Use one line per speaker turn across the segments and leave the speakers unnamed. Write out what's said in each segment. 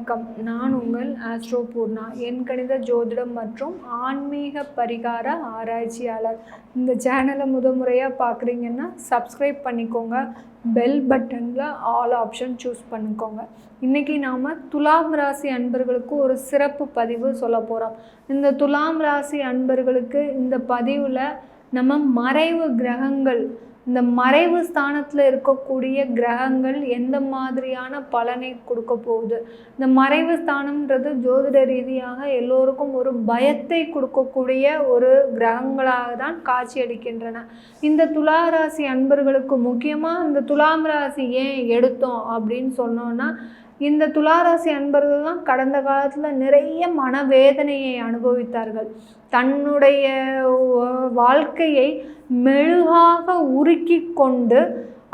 வணக்கம். நான் உங்கள் ஆஸ்ட்ரோ பூர்ணா. எண்கணித ஜோதிடம் மற்றும் ஆன்மீக பரிகார ஆராய்ச்சியாளர். இந்த சேனலை முறையாக பார்க்குறீங்கன்னா சப்ஸ்கிரைப் பண்ணிக்கோங்க. பெல் பட்டனில் ஆல் ஆப்ஷன் சூஸ் பண்ணிக்கோங்க. இன்றைக்கி நாம் துலாம் ராசி அன்பர்களுக்கு ஒரு சிறப்பு பதிவு சொல்ல போகிறோம். இந்த துலாம் ராசி அன்பர்களுக்கு இந்த பதிவில் நம்ம மறைவு கிரகங்கள், இந்த மறைவு ஸ்தானத்தில் இருக்கக்கூடிய கிரகங்கள் எந்த மாதிரியான பலனை கொடுக்க போகுது. இந்த மறைவு ஸ்தானம்ன்றது ஜோதிட ரீதியாக எல்லோருக்கும் ஒரு பயத்தை கொடுக்கக்கூடிய ஒரு கிரகங்களாக தான் காட்சி அளிக்கின்றன. இந்த துளாராசி அன்பர்களுக்கு முக்கியமாக இந்த துலாம் ராசி ஏன் எடுத்தோம் அப்படின்னு சொன்னோன்னா, இந்த துளாராசி அன்பர்கள் தான் கடந்த காலத்தில் நிறைய மனவேதனையை அனுபவித்தார்கள். தன்னுடைய வாழ்க்கையை மெழுகாக உருக்கி கொண்டு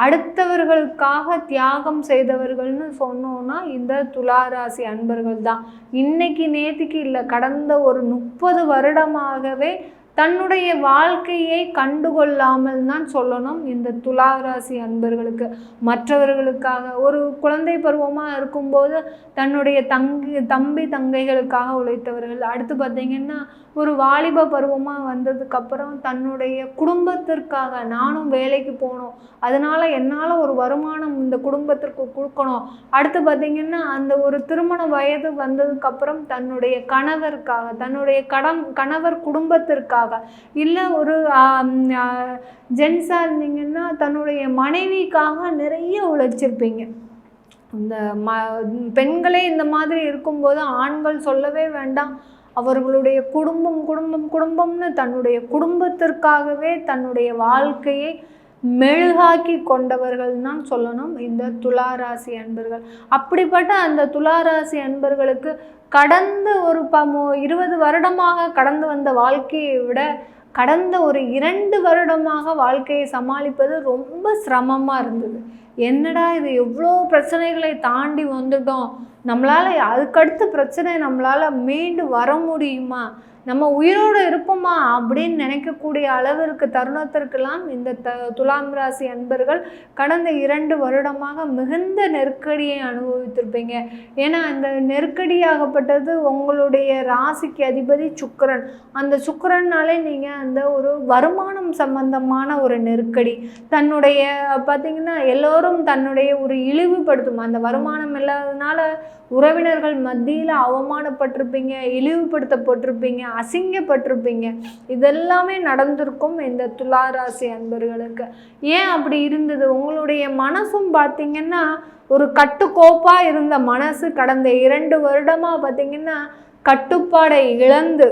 அடுத்தவர்களுக்காக தியாகம் செய்தவர்கள்னு சொன்னோன்னா இந்த துளாராசி அன்பர்கள் தான். இன்னைக்கு நேற்றுக்கு இல்லை, கடந்த ஒரு 30 வருடமாகவே தன்னுடைய வாழ்க்கையை கண்டுகொள்ளாமல் தான் சொல்லணும் இந்த துளாராசி அன்பர்களுக்கு. மற்றவர்களுக்காக ஒரு குழந்தை பருவமாக இருக்கும்போது தன்னுடைய தம்பி தங்கைகளுக்காக உழைத்தவர்கள். அடுத்து பார்த்திங்கன்னா ஒரு வாலிப பருவமாக வந்ததுக்கப்புறம் தன்னுடைய குடும்பத்திற்காக நானும் வேலைக்கு போகணும், அதனால் என்னால் ஒரு வருமானம் இந்த குடும்பத்திற்கு கொடுக்கணும். அடுத்து பார்த்திங்கன்னா அந்த ஒரு திருமண வயது வந்ததுக்கப்புறம் தன்னுடைய கணவருக்காக, தன்னுடைய கணவர் குடும்பத்திற்காக, இல்லை ஒரு ஜென்ஸாக இருந்தீங்கன்னா தன்னுடைய மனைவிக்காக நிறைய உழைச்சிருப்பீங்க. இந்த பெண்களே இந்த மாதிரி இருக்கும்போது ஆண்கள் சொல்லவே வேண்டாம், அவர்களுடைய குடும்பம்னு தன்னுடைய குடும்பத்திற்காகவே தன்னுடைய வாழ்க்கையை மெழுகாக்கி கொண்டவர்கள் தான் சொல்லணும் இந்த துளாராசி அன்பர்கள். அப்படிப்பட்ட அந்த துளாராசி அன்பர்களுக்கு கடந்த ஒரு 20 வருடமாக கடந்து வந்த வாழ்க்கையை விட கடந்த ஒரு 2 வருடமாக வாழ்க்கையை சமாளிப்பது ரொம்ப சிரமமாக இருந்தது. என்னடா இது, எவ்வளோ பிரச்சனைகளை தாண்டி வந்துட்டோம், நம்மளால் அதுக்கடுத்த பிரச்சனை நம்மளால் மீண்டு வர முடியுமா, நம்ம உயிரோடு இருப்போமா அப்படின்னு நினைக்கக்கூடிய அளவிற்கு தருணத்திற்கெல்லாம் இந்த துலாம் ராசி அன்பர்கள் கடந்த 2 வருடமாக மிகுந்த நெருக்கடியை அனுபவித்திருப்பீங்க. ஏன்னா அந்த நெருக்கடியாகப்பட்டது உங்களுடைய ராசிக்கு அதிபதி சுக்கிரன். அந்த சுக்கிரன்னாலே நீங்கள் அந்த ஒரு வருமானம் சம்பந்தமான ஒரு நெருக்கடி, தன்னுடைய பார்த்திங்கன்னா எல்லோரும் தன்னுடைய ஒரு இழிவுபடுத்தும், அந்த வருமானம் இல்லாததுனால உறவினர்கள் மத்தியில் அவமானப்பட்டிருப்பீங்க, இழிவுபடுத்தப்பட்டிருப்பீங்க, அசிங்கப்பட்டிருப்பீங்க. இதெல்லாமே நடந்திருக்கும் இந்த துளாராசி அன்பர்களுக்கு. ஏன் அப்படி இருந்தது, உங்களுடைய மனசும் பார்த்திங்கன்னா ஒரு கட்டுக்கோப்பாக இருந்த மனசு கடந்த 2 வருடமாக பார்த்திங்கன்னா கட்டுப்பாடை இழந்து,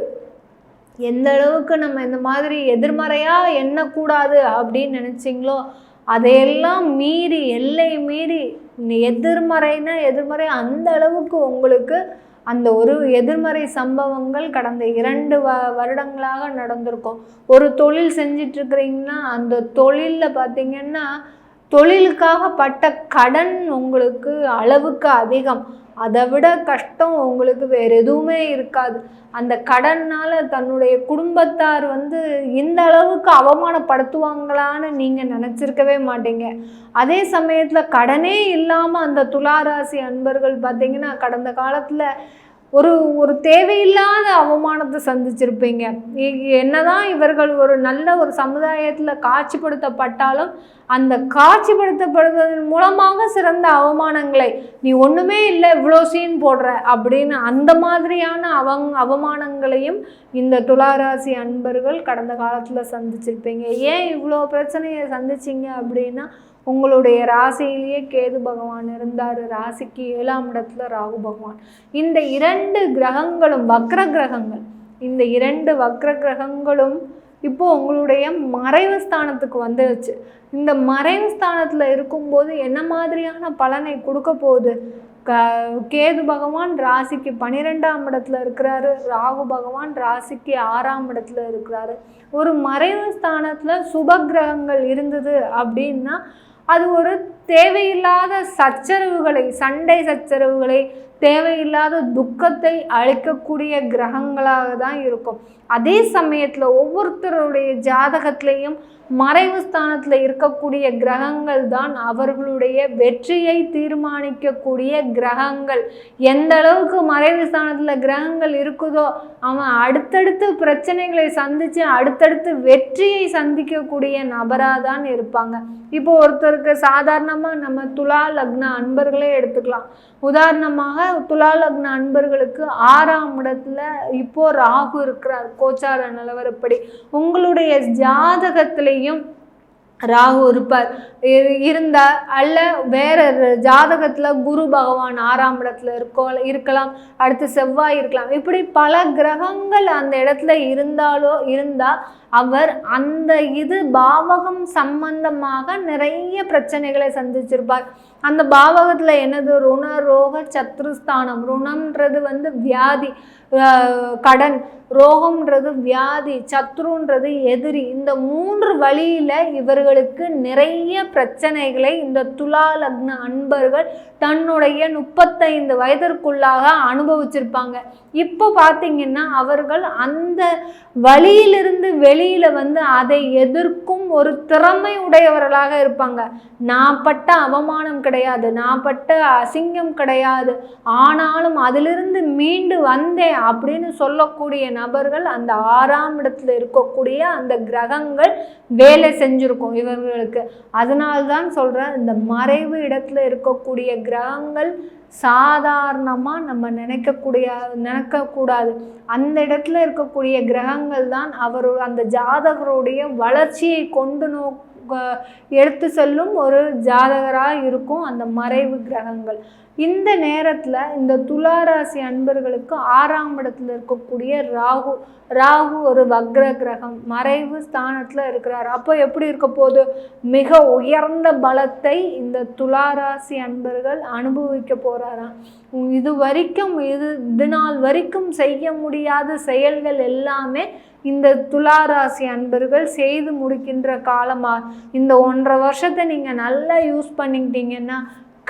எந்த அளவுக்கு நம்ம இந்த மாதிரி எதிர்மறையாக எண்ணக்கூடாது அப்படின்னு நினச்சிங்களோ அதையெல்லாம் மீறி, எல்லை மீறி எதிர்மறை அந்த அளவுக்கு உங்களுக்கு அந்த ஒரு எதிர்மறை சம்பவங்கள் கடந்த 2 வருடங்களாக நடந்திருக்கும். ஒரு தொழில் செஞ்சிட்ருக்கிறீங்கன்னா அந்த தொழிலில் பார்த்திங்கன்னா தொழிலுக்காக பட்ட கடன் உங்களுக்கு அளவுக்கு அதிகம், அதை விட கஷ்டம் உங்களுக்கு வேறு எதுவுமே இருக்காது. அந்த கடனால் தன்னுடைய குடும்பத்தார் இந்த அளவுக்கு அவமானப்படுத்துவாங்களான்னு நீங்கள் நினச்சிருக்கவே மாட்டீங்க. அதே சமயத்தில் கடனே இல்லாமல் அந்த துளாராசி அன்பர்கள் பார்த்திங்கன்னா கடந்த காலத்தில் ஒரு தேவையில்லாத அவமானத்தை சந்திச்சிருப்பீங்க. என்னதான் இவர்கள் ஒரு நல்ல ஒரு சமுதாயத்தில் காட்சிப்படுத்தப்பட்டாலும் அந்த காட்சிப்படுத்தப்படுவதன் மூலமாக சிறந்த அவமானங்களை, நீ ஒன்றுமே இல்லை இவ்வளோ சீன் போடுற அப்படின்னு அந்த மாதிரியான அவமானங்களையும் இந்த துளாராசி அன்பர்கள் கடந்த காலத்தில் சந்திச்சிருப்பீங்க. ஏன் இவ்வளோ பிரச்சனையை சந்திச்சிங்க அப்படின்னா, உங்களுடைய ராசியிலேயே கேது பகவான் இருந்தார், ராசிக்கு 7ஆம் இடத்துல ராகு பகவான். இந்த 2 கிரகங்களும் வக்ர கிரகங்கள், இந்த 2 வக்ர கிரகங்களும் இப்போது உங்களுடைய மறைவு ஸ்தானத்துக்கு வந்துடுச்சு. இந்த மறைவு ஸ்தானத்தில் இருக்கும்போது என்ன மாதிரியான பலனை கொடுக்க போகுது, கேது பகவான் ராசிக்கு 12ஆம் இடத்துல இருக்கிறாரு, ராகு பகவான் ராசிக்கு 6ஆம் இடத்துல இருக்கிறாரு. ஒரு மறைவு ஸ்தானத்தில் சுப கிரகங்கள் இருந்தது அப்படின்னா அது ஒரு தேவையில்லாத சச்சரவுகளை, சண்டை சச்சரவுகளை, தேவையில்லாத துக்கத்தை அளிக்கக்கூடிய கிரகங்களாக தான் இருக்கும். அதே சமயத்தில் ஒவ்வொருத்தருடைய ஜாதகத்திலையும் மறைவு ஸ்தானத்தில் இருக்கக்கூடிய கிரகங்கள் தான் அவர்களுடைய வெற்றியை தீர்மானிக்கக்கூடிய கிரகங்கள். எந்த அளவுக்கு மறைவு ஸ்தானத்தில் கிரகங்கள் இருக்குதோ அவன் அடுத்தடுத்து பிரச்சனைகளை சந்தித்து அடுத்தடுத்து வெற்றியை சந்திக்கக்கூடிய நபராக தான் இருப்பாங்க. இப்போ ஒருத்தருக்கு சாதாரணமாக நம்ம துலா லக்ன அன்பர்களே எடுத்துக்கலாம். உதாரணமாக துலா லக்ன அன்பர்களுக்கு 6ஆம் இடத்துல இப்போ ராகு இருக்கிறார். கோச்சார நிலவரப்படி உங்களுடைய ஜாதகத்திலையும் ராகு இருப்பார் இருந்தால், அல்ல வேற ஜாதகத்தில் குரு பகவான் 6ஆம் இடத்துல இருக்கலாம், அடுத்து செவ்வாய் இருக்கலாம். இப்படி பல கிரகங்கள் அந்த இடத்துல இருந்தால் அவர் அந்த பாவகம் சம்பந்தமாக நிறைய பிரச்சனைகளை சந்திச்சிருப்பார். அந்த பாவகத்தில் என்னது? ருண ரோக சத்ருஸ்தானம். ருணம்ன்றது வியாதி, கடன், ரோகம்ன்றது வியாதி, சத்ருன்றது எதிரி. இந்த 3 வழியில் இவர்களுக்கு நிறைய பிரச்சனைகளை இந்த துலா லக்ன அன்பர்கள் தன்னுடைய 35 வயதிற்குள்ளாக அனுபவிச்சிருப்பாங்க. இப்போ பார்த்தீங்கன்னா அவர்கள் அந்த வழியிலிருந்து வெளியில் அதை எதிர்க்கும் ஒரு திறமை உடையவர்களாக இருப்பாங்க. நான் பட்ட அவமானம் கிடையாது, நான் பட்ட அசிங்கம் கிடையாது, ஆனாலும் அதிலிருந்து மீண்டு வந்தேன் அப்படின்னு சொல்லக்கூடிய நபர்கள் அந்த 6ஆம் இடத்துல இருக்கக்கூடிய அந்த கிரகங்கள் வேலை செஞ்சிருக்கும் இவர்களுக்கு. அதனால்தான் சொல்கிறேன், இந்த மறைவு இடத்துல இருக்கக்கூடிய கிரகங்கள் சாதாரணமாக நம்ம நினைக்கக்கூடாது. அந்த இடத்துல இருக்கக்கூடிய கிரகங்கள் தான் அந்த ஜாதகருடைய வளர்ச்சியை கொண்டு எடுத்து செல்லும் ஒரு ஜாதகராக இருக்கும் அந்த மறைவு கிரகங்கள். இந்த நேரத்தில் இந்த துளாராசி அன்பர்களுக்கு 6ஆம் இடத்துல இருக்கக்கூடிய ராகு ஒரு வக்ர கிரகம், மறைவு ஸ்தானத்தில் இருக்கிறார். அப்போ எப்படி இருக்க போகுது? மிக உயர்ந்த பலத்தை இந்த துளாராசி அன்பர்கள் அனுபவிக்க போகிறாராம். இது நாள் வரைக்கும் செய்ய முடியாத செயல்கள் எல்லாமே இந்த துளாராசி அன்பர்கள் செய்து முடிக்கின்ற காலமாக இந்த 1.5 வருஷத்தை நீங்கள் நல்லா யூஸ் பண்ணிக்கிட்டீங்கன்னா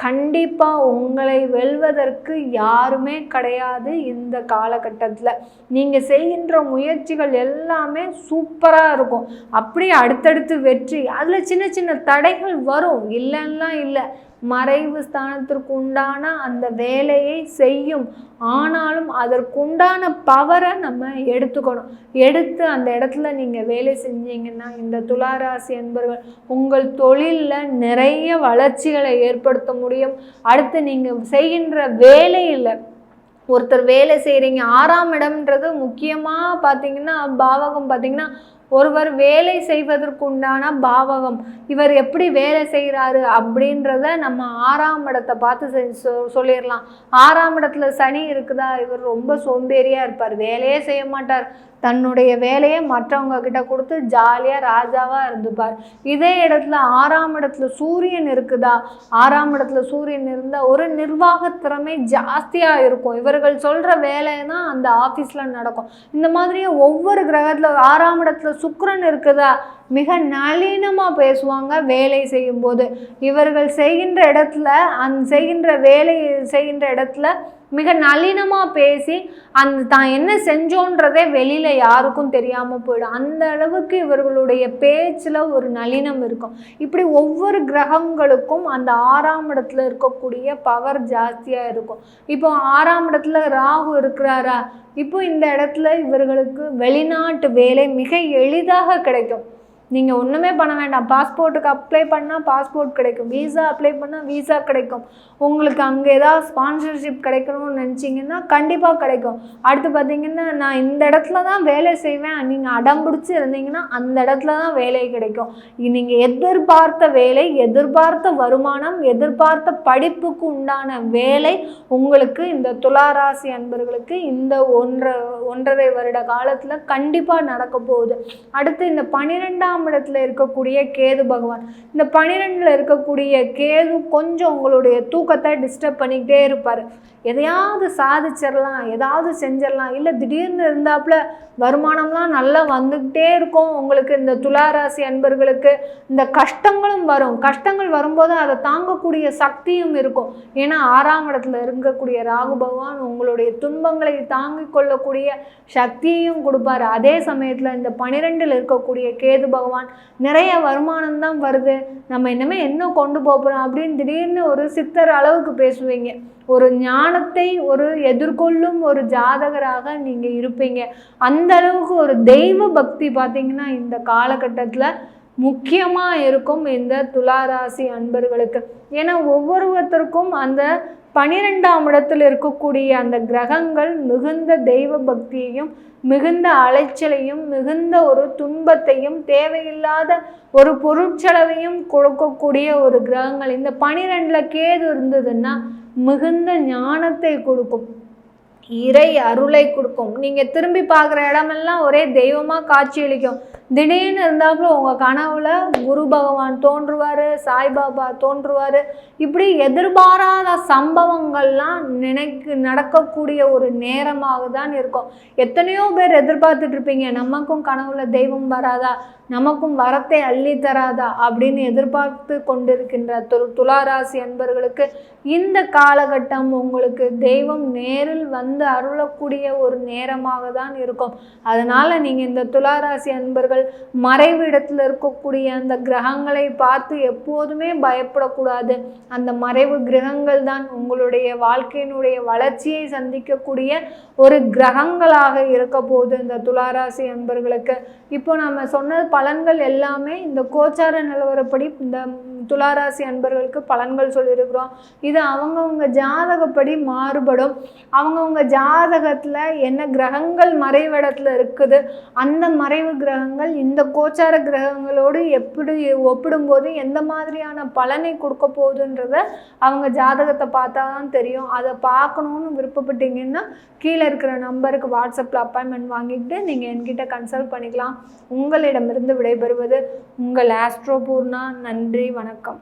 கண்டிப்பாக உங்களை வெல்வதற்கு யாருமே கிடையாது. இந்த காலகட்டத்தில் நீங்கள் செய்கின்ற முயற்சிகள் எல்லாமே சூப்பராக இருக்கும். அப்படியே அடுத்தடுத்து வெற்றி. அதில் சின்ன சின்ன தடைகள் வரும், இல்லைன்னா இல்லை. மறைவு ஸ்தானத்திற்கு உண்டான அந்த வேலையை செய்யும். ஆனாலும் அதற்குண்டான பவரை நம்ம எடுத்துக்கணும். எடுத்து அந்த இடத்துல நீங்கள் வேலை செஞ்சீங்கன்னா இந்த துளாராசி என்பவர்கள் உங்கள் தொழிலில் நிறைய வளர்ச்சிகளை ஏற்படுத்த முடியும். அடுத்து நீங்கள் செய்கின்ற வேலையில் ஒருத்தர் வேலை செய்கிறீங்க, 6ஆம் இடம்ன்றது முக்கியமாக பார்த்தீங்கன்னா பாவகம் பார்த்தீங்கன்னா ஒருவர் வேலை செய்வதற்கு உண்டான பாவகம். இவர் எப்படி வேலை செய்கிறாரு அப்படின்றத நம்ம 6ஆம் இடத்தை பார்த்து சொல்லிடலாம். 6ஆம் இடத்துல சனி இருக்குதா, இவர் ரொம்ப சோம்பேறியாக இருப்பார், வேலையே செய்ய மாட்டார், தன்னுடைய வேலையை மற்றவங்க கிட்ட கொடுத்து ஜாலியாக ராஜாவாக இருந்துப்பார். இதே இடத்துல 6ஆம் இடத்துல சூரியன் இருக்குதா, 6ஆம் இடத்துல சூரியன் இருந்தால் ஒரு நிர்வாக திறமை ஜாஸ்தியாக இருக்கும். இவர்கள் சொல்கிற வேலைன்னா அந்த ஆஃபீஸில் நடக்கும். இந்த மாதிரியே ஒவ்வொரு கிரகத்தில் 6ஆம் இடத்துல சுக்கிரன் இருக்குதா, மிக நளினமாக பேசுவாங்க வேலை செய்யும்போது. இவர்கள் செய்கின்ற இடத்துல மிக நளினமாக பேசி தான் என்ன செஞ்சோன்றதே வெளியில் யாருக்கும் தெரியாமல் போயிடும். அந்த அளவுக்கு இவர்களுடைய பேச்சில் ஒரு நளினம் இருக்கும். இப்படி ஒவ்வொரு கிரகங்களுக்கும் அந்த 6ஆம் இடத்துல இருக்கக்கூடிய பவர் ஜாஸ்தியாக இருக்கும். இப்போ 6ஆம் இடத்துல ராகு இருக்கிறாரா, இப்போ இந்த இடத்துல இவர்களுக்கு வெளிநாட்டு வேலை மிக எளிதாக கிடைக்கும். நீங்கள் ஒன்றுமே பண்ண வேண்டாம். பாஸ்போர்ட்டுக்கு அப்ளை பண்ணால் பாஸ்போர்ட் கிடைக்கும், வீசா அப்ளை பண்ணால் வீசா கிடைக்கும். உங்களுக்கு அங்கே ஏதாவது ஸ்பான்சர்ஷிப் கிடைக்கணும்னு நினச்சிங்கன்னா கண்டிப்பாக கிடைக்கும். அடுத்து பார்த்திங்கன்னா நான் இந்த இடத்துல தான் வேலை செய்வேன், நீங்கள் அடம் பிடிச்சி இருந்தீங்கன்னா அந்த இடத்துல தான் வேலை கிடைக்கும். நீங்கள் எதிர்பார்த்த வேலை, எதிர்பார்த்த வருமானம், எதிர்பார்த்த படிப்புக்கு உண்டான வேலை உங்களுக்கு இந்த துளாராசி அன்பர்களுக்கு இந்த 1.5 வருட காலத்தில் கண்டிப்பாக நடக்க போகுது. அடுத்து இந்த 12ஆம் 12ஆம் இடத்துல இருக்கக்கூடிய கேது பகவான். இந்த 12ல் இருக்கக்கூடிய கேது கொஞ்சம் உங்களுடைய தூக்கத்தை டிஸ்டர்ப் பண்ணிக்கிட்டே இருப்பார். எதையாவது சாதிச்சிடலாம், ஏதாவது செஞ்சிடலாம், இல்லை திடீர்னு இருந்தாப்புல வருமானம்லாம் நல்லா வந்துக்கிட்டே இருக்கும். உங்களுக்கு இந்த துளாராசி அன்பர்களுக்கு இந்த கஷ்டங்களும் வரும். கஷ்டங்கள் வரும்போது அதை தாங்கக்கூடிய சக்தியும் இருக்கும். ஏன்னா 6ஆம் இடத்துல இருக்கக்கூடிய ராகு பகவான் உங்களுடைய துன்பங்களை தாங்கிக் கொள்ளக்கூடிய சக்தியையும் கொடுப்பாரு. அதே சமயத்தில் இந்த 12ல் இருக்கக்கூடிய கேது பகவான் நிறைய வருமானம் தான் வருது, நம்ம இனிமேல் என்ன கொண்டு போகிறோம் அப்படின்னு திடீர்னு ஒரு சித்தர் அளவுக்கு பேசுவீங்க. ஒரு ஞானத்தை ஒரு எதிர்கொள்ளும் ஒரு ஜாதகராக நீங்கள் இருப்பீங்க. அந்த அளவுக்கு ஒரு தெய்வ பக்தி பார்த்திங்கன்னா இந்த காலகட்டத்தில் முக்கியமாக இருக்கும் இந்த துளாராசி அன்பர்களுக்கு. ஏன்னா ஒவ்வொருத்தருக்கும் அந்த 12ஆம் இடத்தில் இருக்கக்கூடிய அந்த கிரகங்கள் மிகுந்த தெய்வ பக்தியையும் மிகுந்த அலைச்சலையும் மிகுந்த ஒரு துன்பத்தையும் தேவையில்லாத ஒரு பொருட்செலவையும் கொடுக்கக்கூடிய ஒரு கிரகங்கள். இந்த 12ல் கேது இருந்ததுன்னா மிகுந்த ஞானத்தை கொடுக்கும், இறை அருளை கொடுக்கும். நீங்கள் திரும்பி பார்க்குற இடமெல்லாம் ஒரே தெய்வமாக காட்சியளிக்கும். திடீர்னு இருந்தாப்புல உங்கள் கனவுல குரு பகவான் தோன்றுவார், சாய்பாபா தோன்றுவார். இப்படி எதிர்பாராத சம்பவங்கள்லாம் நடக்கக்கூடிய ஒரு நேரமாக தான் இருக்கும். எத்தனையோ பேர் எதிர்பார்த்துட்டு இருப்பீங்க, நமக்கும் கனவுல தெய்வம் வராதா, நமக்கும் வரத்தை அள்ளி தராதா அப்படின்னு எதிர்பார்த்து கொண்டிருக்கின்ற துளாராசி அன்பர்களுக்கு இந்த காலகட்டம் உங்களுக்கு தெய்வம் நேரில் வந்து அருளக்கூடிய ஒரு நேரமாக தான் இருக்கும். அதனால் நீங்கள் இந்த துளாராசி அன்பர்கள் மறைவு இடத்துல இருக்கக்கூடிய அந்த கிரகங்களை பார்த்து எப்போதுமே பயப்படக்கூடாது. அந்த மறைவு கிரகங்கள் தான் உங்களுடைய வாழ்க்கையினுடைய வளர்ச்சியை சந்திக்கக்கூடிய ஒரு கிரகங்களாக இருக்க போது இந்த துளாராசி அன்பர்களுக்கு. இப்போ நம்ம சொன்ன பலன்கள் எல்லாமே இந்த கோச்சார நிலவரப்படி இந்த துளாராசி அன்பர்களுக்கு பலன்கள் சொல்லியிருக்கிறோம். இது அவங்கவுங்க ஜாதகப்படி மாறுபடும். அவங்கவுங்க ஜாதகத்தில் என்ன கிரகங்கள் மறைவிடத்தில் இருக்குது, அந்த மறைவு கிரகங்கள் இந்த கோச்சார கிரகங்களோடு எப்படி ஒப்பிடும்போது எந்த மாதிரியான பலனை கொடுக்க போகுதுன்றத அவங்க ஜாதகத்தை பார்த்தா தான் தெரியும். அதை பார்க்கணுன்னு விருப்பப்பட்டீங்கன்னா கீழே இருக்கிற நம்பருக்கு வாட்ஸ்அப்பில் அப்பாயின்மெண்ட் வாங்கிக்கிட்டு நீங்கள் என்கிட்ட கன்சல்ட் பண்ணிக்கலாம். உங்களிடமிருந்து விடைபெறுவது உங்கள் ஆஸ்ட்ரோ பூர்ணா. நன்றி, வணக்கம்.